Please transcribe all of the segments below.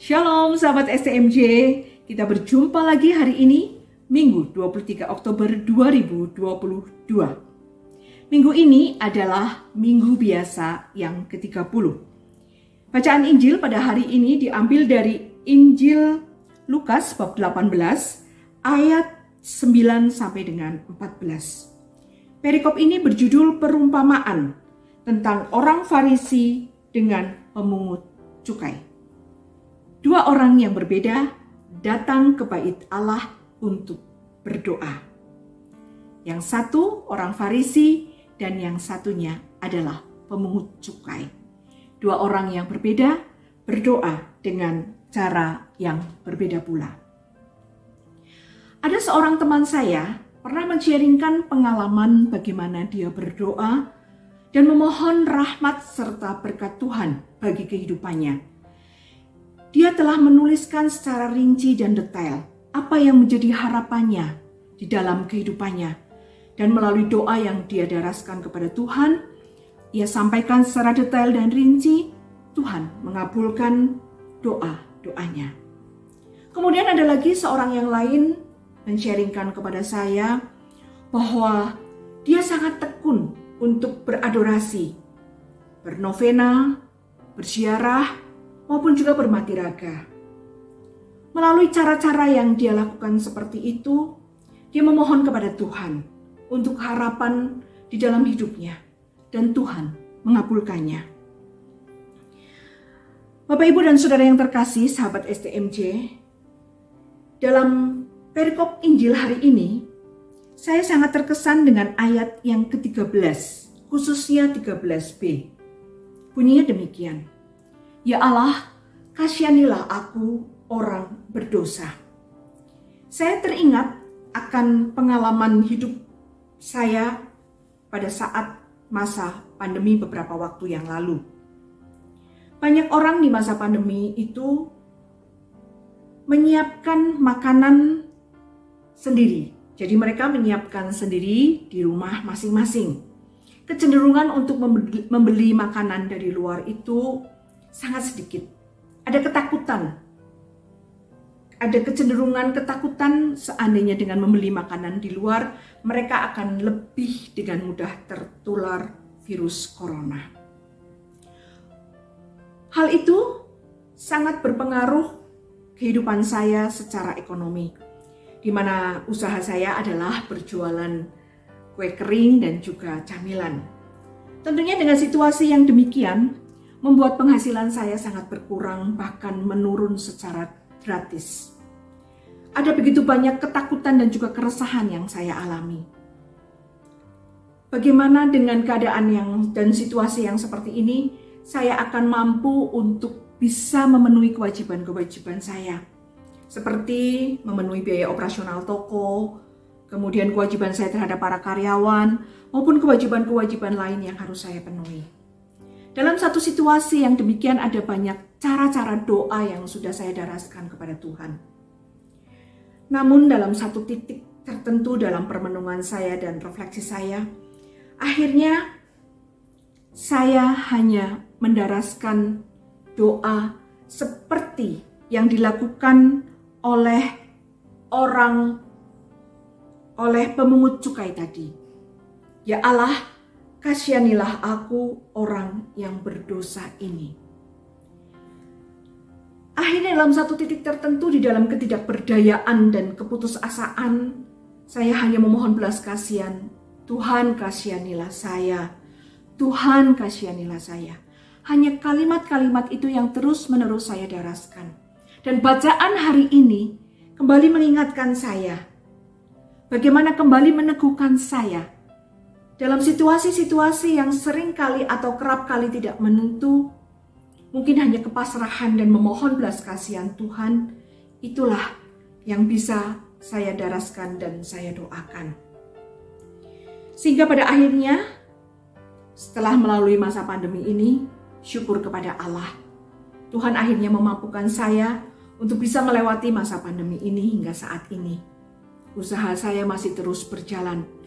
Shalom sahabat STMJ, kita berjumpa lagi hari ini, Minggu 23 Oktober 2022. Minggu ini adalah minggu biasa yang ke-30. Bacaan Injil pada hari ini diambil dari Injil Lukas bab 18 ayat 9 sampai dengan 14. Perikop ini berjudul perumpamaan tentang orang Farisi dengan pemungut cukai. Dua orang yang berbeda datang ke bait Allah untuk berdoa. Yang satu orang Farisi dan yang satunya adalah pemungut cukai. Dua orang yang berbeda berdoa dengan cara yang berbeda pula. Ada seorang teman saya pernah men-sharingkan pengalaman bagaimana dia berdoa dan memohon rahmat serta berkat Tuhan bagi kehidupannya. Dia telah menuliskan secara rinci dan detail apa yang menjadi harapannya di dalam kehidupannya. Dan melalui doa yang dia daraskan kepada Tuhan, ia sampaikan secara detail dan rinci, Tuhan mengabulkan doa-doanya. Kemudian ada lagi seorang yang lain men-sharingkan kepada saya bahwa dia sangat tekun untuk beradorasi, bernovena, berziarah, maupun juga bermati raga. Melalui cara-cara yang dia lakukan seperti itu, dia memohon kepada Tuhan untuk harapan di dalam hidupnya, dan Tuhan mengabulkannya. Bapak, Ibu, dan Saudara yang terkasih, sahabat STMJ, dalam perikop Injil hari ini, saya sangat terkesan dengan ayat yang ke-13, khususnya 13b. Bunyinya demikian. Ya Allah, kasihanilah aku orang berdosa. Saya teringat akan pengalaman hidup saya pada saat masa pandemi beberapa waktu yang lalu. Banyak orang di masa pandemi itu menyiapkan makanan sendiri. Jadi mereka menyiapkan sendiri di rumah masing-masing. Kecenderungan untuk membeli makanan dari luar itu sangat sedikit. Ada ketakutan. Ada kecenderungan ketakutan seandainya dengan membeli makanan di luar, mereka akan lebih dengan mudah tertular virus corona. Hal itu sangat berpengaruh kehidupan saya secara ekonomi, di mana usaha saya adalah berjualan kue kering dan juga camilan. Tentunya dengan situasi yang demikian, membuat penghasilan saya sangat berkurang, bahkan menurun secara drastis. Ada begitu banyak ketakutan dan juga keresahan yang saya alami. Bagaimana dengan keadaan dan situasi yang seperti ini, saya akan mampu untuk bisa memenuhi kewajiban-kewajiban saya. Seperti memenuhi biaya operasional toko, kemudian kewajiban saya terhadap para karyawan, maupun kewajiban-kewajiban lain yang harus saya penuhi. Dalam satu situasi yang demikian ada banyak cara-cara doa yang sudah saya daraskan kepada Tuhan. Namun dalam satu titik tertentu dalam permenungan saya dan refleksi saya, akhirnya saya hanya mendaraskan doa seperti yang dilakukan oleh pemungut cukai tadi. Ya Allah, kasihanilah aku orang yang berdosa ini. Akhirnya dalam satu titik tertentu di dalam ketidakberdayaan dan keputusasaan, saya hanya memohon belas kasihan. Tuhan kasihanilah saya. Tuhan kasihanilah saya. Hanya kalimat-kalimat itu yang terus-menerus saya daraskan. Dan bacaan hari ini kembali mengingatkan saya. Bagaimana kembali meneguhkan saya dalam situasi-situasi yang sering kali atau kerap kali tidak menentu, mungkin hanya kepasrahan dan memohon belas kasihan Tuhan, itulah yang bisa saya daraskan dan saya doakan. Sehingga pada akhirnya, setelah melalui masa pandemi ini, syukur kepada Allah. Tuhan akhirnya memampukan saya untuk bisa melewati masa pandemi ini hingga saat ini. Usaha saya masih terus berjalan.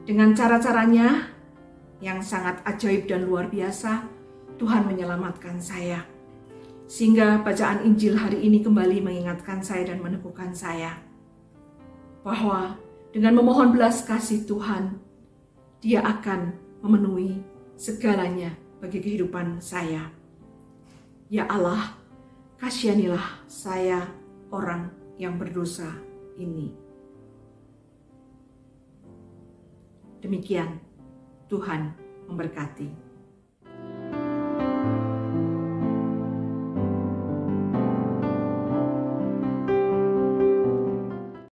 Dengan cara-caranya yang sangat ajaib dan luar biasa, Tuhan menyelamatkan saya. Sehingga bacaan Injil hari ini kembali mengingatkan saya dan meneguhkan saya bahwa dengan memohon belas kasih Tuhan, Dia akan memenuhi segalanya bagi kehidupan saya. Ya Allah, kasihanilah saya, orang yang berdosa ini. Demikian, Tuhan memberkati.